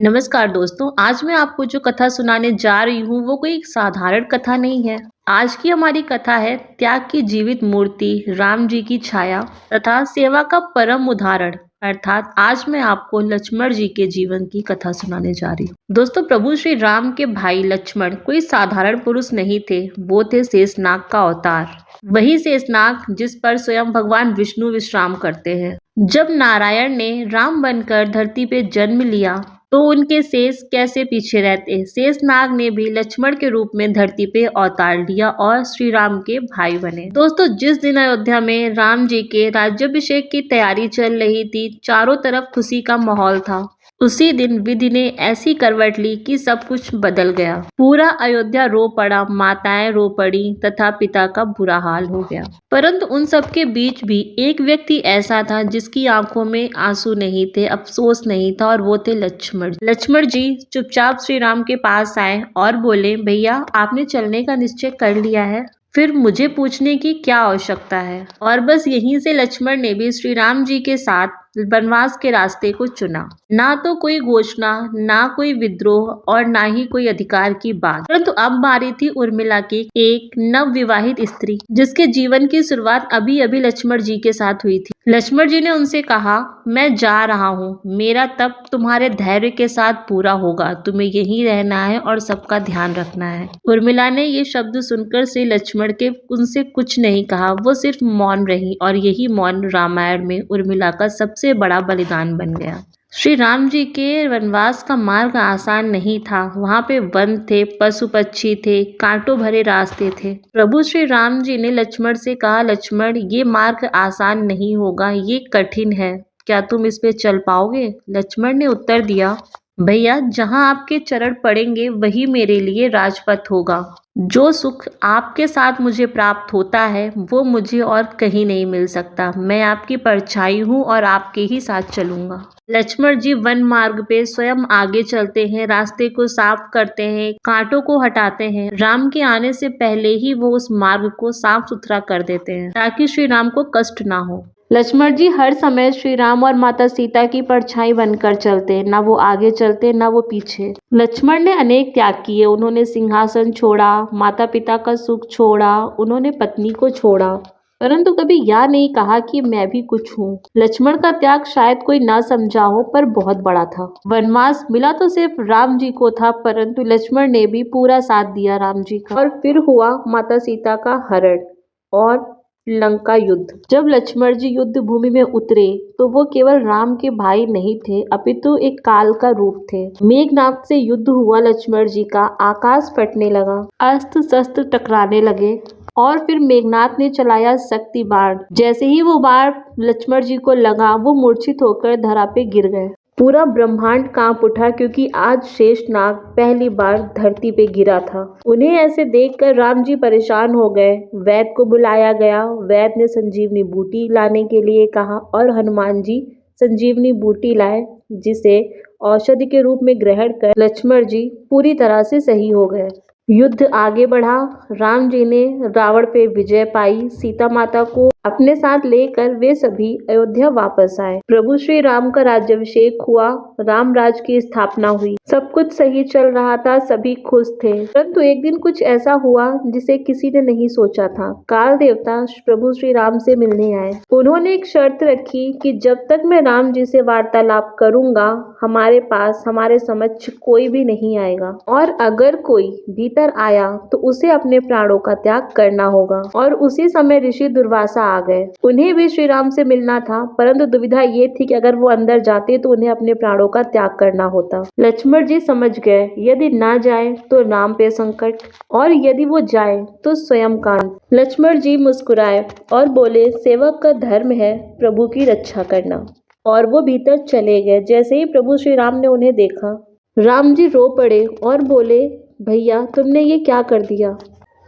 नमस्कार दोस्तों, आज मैं आपको जो कथा सुनाने जा रही हूँ वो कोई साधारण कथा नहीं है। आज की हमारी कथा है त्याग की जीवित मूर्ति, राम जी की छाया तथा सेवा का परम उदाहरण। अर्थात आज मैं आपको लक्ष्मण जी के जीवन की कथा सुनाने जा रही हूँ। दोस्तों, प्रभु श्री राम के भाई लक्ष्मण कोई साधारण पुरुष नहीं थे, वो थे शेषनाग का अवतार। वही शेषनाग जिस पर स्वयं भगवान विष्णु विश्राम करते हैं। जब नारायण ने राम बनकर धरती पे जन्म लिया तो उनके शेष कैसे पीछे रहते। शेषनाग ने भी लक्ष्मण के रूप में धरती पे अवतार लिया और श्री राम के भाई बने। दोस्तों, जिस दिन अयोध्या में राम जी के राज्याभिषेक की तैयारी चल रही थी, चारों तरफ खुशी का माहौल था। उसी दिन विधि ने ऐसी करवट ली कि सब कुछ बदल गया। पूरा अयोध्या रो पड़ा, माताएं रो पड़ी तथा पिता का बुरा हाल हो गया। परंतु उन सब के बीच भी एक व्यक्ति ऐसा था जिसकी आंखों में आंसू नहीं थे, अफसोस नहीं था, और वो थे लक्ष्मण। लक्ष्मण जी चुपचाप श्री राम के पास आए और बोले, भैया आपने चलने का निश्चय कर लिया है, फिर मुझे पूछने की क्या आवश्यकता है। और बस यहीं से लक्ष्मण ने भी श्री राम जी के साथ वनवास के रास्ते को चुना। ना तो कोई घोषणा, ना कोई विद्रोह और ना ही कोई अधिकार की बात। परंतु अब बारी थी उर्मिला की, एक नव विवाहित स्त्री जिसके जीवन की शुरुआत अभी अभी लक्ष्मण जी के साथ हुई थी। लक्ष्मण जी ने उनसे कहा, मैं जा रहा हूँ, मेरा तप तुम्हारे धैर्य के साथ पूरा होगा, तुम्हें यहीं रहना है और सबका ध्यान रखना है। उर्मिला ने ये शब्द सुनकर श्री लक्ष्मण के उनसे कुछ नहीं कहा, वो सिर्फ मौन रही, और यही मौन रामायण में उर्मिला का सबसे बड़ा बलिदान बन गया। श्री राम जी के वनवास का मार्ग आसान नहीं था। वहां पे वन थे, पशु पक्षी थे, कांटों भरे रास्ते थे। प्रभु श्री राम जी ने लक्ष्मण से कहा, लक्ष्मण ये मार्ग आसान नहीं होगा, ये कठिन है, क्या तुम इस पे चल पाओगे। लक्ष्मण ने उत्तर दिया, भैया जहाँ आपके चरण पड़ेंगे वही मेरे लिए राजपथ होगा। जो सुख आपके साथ मुझे प्राप्त होता है वो मुझे और कहीं नहीं मिल सकता। मैं आपकी परछाई हूँ और आपके ही साथ चलूंगा। लक्ष्मण जी वन मार्ग पे स्वयं आगे चलते हैं, रास्ते को साफ करते हैं, कांटों को हटाते हैं। राम के आने से पहले ही वो उस मार्ग को साफ सुथरा कर देते हैं ताकि श्री राम को कष्ट ना हो। लक्ष्मण जी हर समय श्री राम और माता सीता की परछाई बनकर चलते, ना वो आगे चलते ना वो पीछे। लक्ष्मण ने अनेक त्याग किए, उन्होंने सिंहासन छोड़ा, माता पिता का सुख छोड़ा, उन्होंने पत्नी को छोड़ा, परंतु कभी यह नहीं कहा कि मैं भी कुछ हूँ। लक्ष्मण का त्याग शायद कोई ना समझा हो, पर बहुत बड़ा था। वनवास मिला तो सिर्फ राम जी को था, परंतु लक्ष्मण ने भी पूरा साथ दिया राम जी का। और फिर हुआ माता सीता का हरण और लंका युद्ध। जब लक्ष्मण जी युद्ध भूमि में उतरे तो वो केवल राम के भाई नहीं थे, अपितु एक काल का रूप थे। मेघनाद से युद्ध हुआ, लक्ष्मण जी का आकाश फटने लगा, अस्त्र शस्त्र टकराने लगे, और फिर मेघनाद ने चलाया शक्ति बाण। जैसे ही वो बाण लक्ष्मण जी को लगा, वो मूर्छित होकर धरा पे गिर गए। पूरा ब्रह्मांड कांप उठा, क्योंकि आज शेषनाग पहली बार धरती पे गिरा था। उन्हें ऐसे देखकर राम जी परेशान हो गए। वैद्य को बुलाया गया, वैद्य ने संजीवनी बूटी लाने के लिए कहा और हनुमान जी संजीवनी बूटी लाए, जिसे औषधि के रूप में ग्रहण कर लक्ष्मण जी पूरी तरह से सही हो गए। युद्ध आगे बढ़ा, राम जी ने रावण पे विजय पाई, सीता माता को अपने साथ लेकर वे सभी अयोध्या वापस आए। प्रभु श्री राम का राज्याभिषेक हुआ, राम राज की स्थापना हुई, सब कुछ सही चल रहा था, सभी खुश थे। परंतु एक दिन कुछ ऐसा हुआ जिसे किसी ने नहीं सोचा था। काल देवता प्रभु श्री राम से मिलने आए। उन्होंने एक शर्त रखी कि जब तक मैं राम जी से वार्तालाप करूंगा, हमारे पास हमारे समक्ष कोई भी नहीं आएगा, और अगर कोई भीतर आया तो उसे अपने प्राणों का त्याग करना होगा। और उसी समय ऋषि दुर्वासा आ गए। उन्हें भी श्री राम से मिलना था, परंतु दुविधा ये थी कि अगर वो अंदर जाते तो उन्हें अपने प्राणों का त्याग करना होता। लक्ष्मण जी समझ गए, यदि ना जाए तो राम पे संकट, और यदि वो जाए तो स्वयं कांड। लक्ष्मण जी मुस्कुराए और बोले, सेवक का धर्म है प्रभु की रक्षा करना। और वो भीतर चले गए। जैसे ही प्रभु श्री राम ने उन्हें देखा, राम जी रो पड़े और बोले, भैया तुमने ये क्या कर दिया।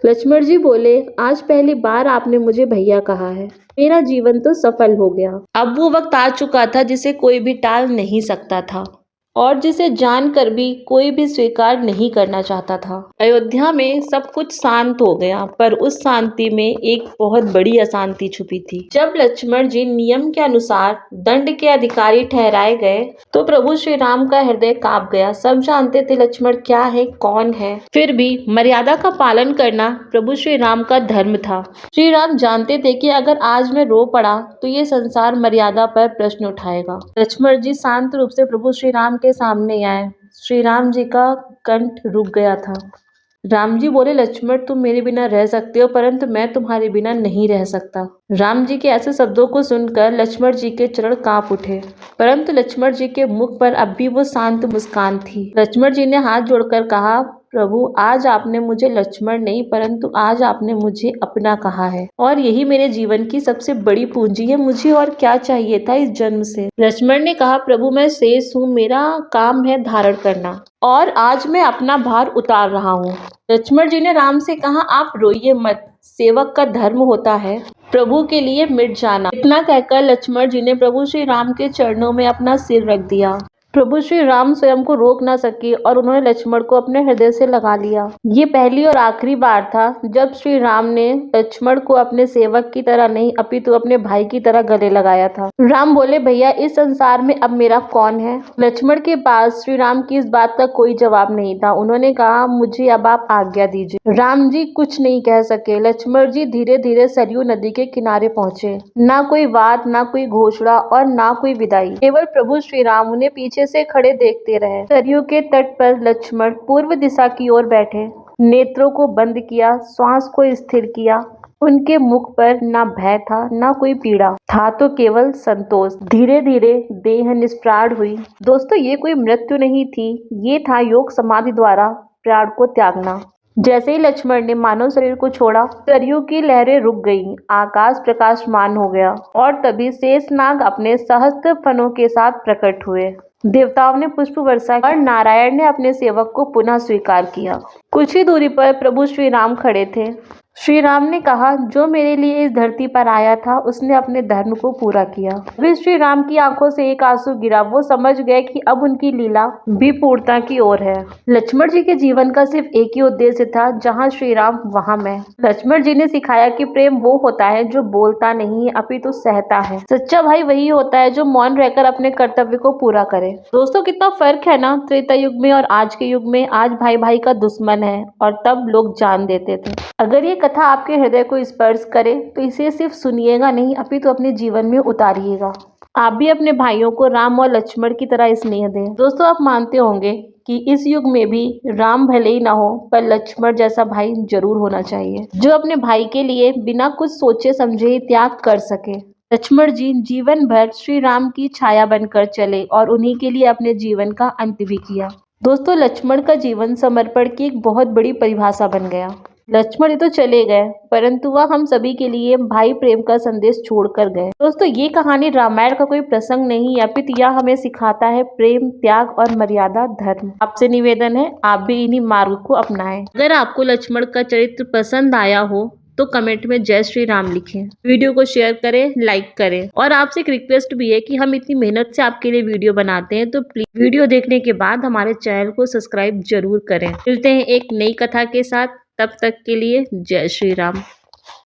लक्ष्मण जी बोले, आज पहली बार आपने मुझे भैया कहा है, मेरा जीवन तो सफल हो गया। अब वो वक्त आ चुका था जिसे कोई भी टाल नहीं सकता था। और जिसे जानकर भी कोई भी स्वीकार नहीं करना चाहता था। अयोध्या में सब कुछ शांत हो गया, पर उस शांति में एक बहुत बड़ी अशांति छुपी थी। जब लक्ष्मण जी नियम के अनुसार दंड के अधिकारी ठहराए गए तो प्रभु श्री राम का हृदय कांप गया। सब जानते थे लक्ष्मण क्या है, कौन है, फिर भी मर्यादा का पालन करना प्रभु श्री राम का धर्म था। श्री राम जानते थे कि अगर आज मैं रो पड़ा तो ये संसार मर्यादा पर प्रश्न उठाएगा। लक्ष्मण जी शांत रूप से प्रभु श्री राम के सामने आए। श्री राम जी का कंठ रुक गया था। राम जी बोले, लक्ष्मण तुम मेरे बिना रह सकते हो, परंतु मैं तुम्हारे बिना नहीं रह सकता। राम जी के ऐसे शब्दों को सुनकर लक्ष्मण जी के चरण कांप उठे, परंतु लक्ष्मण जी के मुख पर अब भी वो शांत मुस्कान थी। लक्ष्मण जी ने हाथ जोड़कर कहा, प्रभु आज आपने मुझे लक्ष्मण नहीं परंतु आज आपने मुझे अपना कहा है, और यही मेरे जीवन की सबसे बड़ी पूंजी है। मुझे और क्या चाहिए था इस जन्म से। लक्ष्मण ने कहा, प्रभु मैं शेष हूँ, मेरा काम है धारण करना, और आज मैं अपना भार उतार रहा हूँ। लक्ष्मण जी ने राम से कहा, आप रोइए मत, सेवक का धर्म होता है प्रभु के लिए मिट जाना। इतना कहकर लक्ष्मण जी ने प्रभु श्री राम के चरणों में अपना सिर रख दिया। प्रभु श्री राम स्वयं को रोक ना सके और उन्होंने लक्ष्मण को अपने हृदय से लगा लिया। ये पहली और आखिरी बार था जब श्री राम ने लक्ष्मण को अपने सेवक की तरह नहीं अपितु अपने भाई की तरह गले लगाया था। राम बोले, भैया इस संसार में अब मेरा कौन है। लक्ष्मण के पास श्री राम की इस बात का कोई जवाब नहीं था। उन्होंने कहा, मुझे अब आप आज्ञा दीजिए। राम जी कुछ नहीं कह सके। लक्ष्मण जी धीरे धीरे सरयू नदी के किनारे पहुंचे। ना कोई बात, ना कोई घोषणा और ना कोई विदाई, केवल प्रभु श्री राम उन्हें पीछे से खड़े देखते रहे। सरयू के तट पर लक्ष्मण पूर्व दिशा की ओर बैठे, नेत्रों को बंद किया, श्वास को स्थिर किया। उनके मुख पर ना भय था, ना कोई पीड़ा था, तो केवल संतोष। धीरे धीरे देह निष्प्राण हुई। दोस्तों, ये कोई मृत्यु नहीं थी, ये था योग समाधि द्वारा प्राण को त्यागना। जैसे ही लक्ष्मण ने मानव शरीर को छोड़ा, सरयू की लहरें रुक गईं, आकाश प्रकाशमान हो गया, और तभी शेषनाग अपने सहस्त्र फनों के साथ प्रकट हुए। देवताओं ने पुष्प वर्षा की और नारायण ने अपने सेवक को पुनः स्वीकार किया। कुछ ही दूरी पर प्रभु श्री राम खड़े थे। श्री राम ने कहा, जो मेरे लिए इस धरती पर आया था उसने अपने धर्म को पूरा किया। अभी श्री राम की आंखों से एक आंसू गिरा। वो समझ गए कि अब उनकी लीला भी पूर्णता की ओर है। लक्ष्मण जी के जीवन का सिर्फ एक ही उद्देश्य था, जहाँ श्री राम वहाँ मैं। लक्ष्मण जी ने सिखाया कि प्रेम वो होता है जो बोलता नहीं है अपितु सहता है। सच्चा भाई वही होता है जो मौन रहकर अपने कर्तव्य को पूरा करे। दोस्तों, कितना फर्क है ना त्रेता युग में और आज के युग में। आज भाई भाई का दुश्मन है और तब लोग जान देते थे। अगर ये कथा आपके हृदय को स्पर्श करे तो इसे सिर्फ सुनिएगा नहीं अपितु अपने जीवन में उतारिएगा। आप भी अपने भाइयों को राम और लक्ष्मण की तरह स्नेह दें। दोस्तों, आप मानते होंगे कि इस युग में भी राम भले ही ना हो पर लक्ष्मण जैसा भाई जरूर होना चाहिए, जो अपने भाई के लिए बिना कुछ सोचे समझे ही त्याग कर सके। लक्ष्मण जी जीवन भर श्री राम की छाया बनकर चले और उन्हीं के लिए अपने जीवन का अंत भी किया। दोस्तों, लक्ष्मण का जीवन समर्पण की एक बहुत बड़ी परिभाषा बन गया। लक्ष्मण ही तो चले गए, परंतु वह हम सभी के लिए भाई प्रेम का संदेश छोड़कर गए। दोस्तों, ये कहानी रामायण का कोई प्रसंग नहीं, अपितु यह हमें सिखाता है प्रेम, त्याग और मर्यादा धर्म। आपसे निवेदन है, आप भी इन्हीं मार्ग को अपनाएं। अगर आपको लक्ष्मण का चरित्र पसंद आया हो तो कमेंट में जय श्री राम लिखें। वीडियो को शेयर करें, लाइक करें, और आपसे एक रिक्वेस्ट भी है कि हम इतनी मेहनत से आपके लिए वीडियो बनाते हैं, तो प्लीज वीडियो देखने के बाद हमारे चैनल को सब्सक्राइब जरूर करें। मिलते हैं एक नई कथा के साथ, तब तक के लिए जय श्री राम।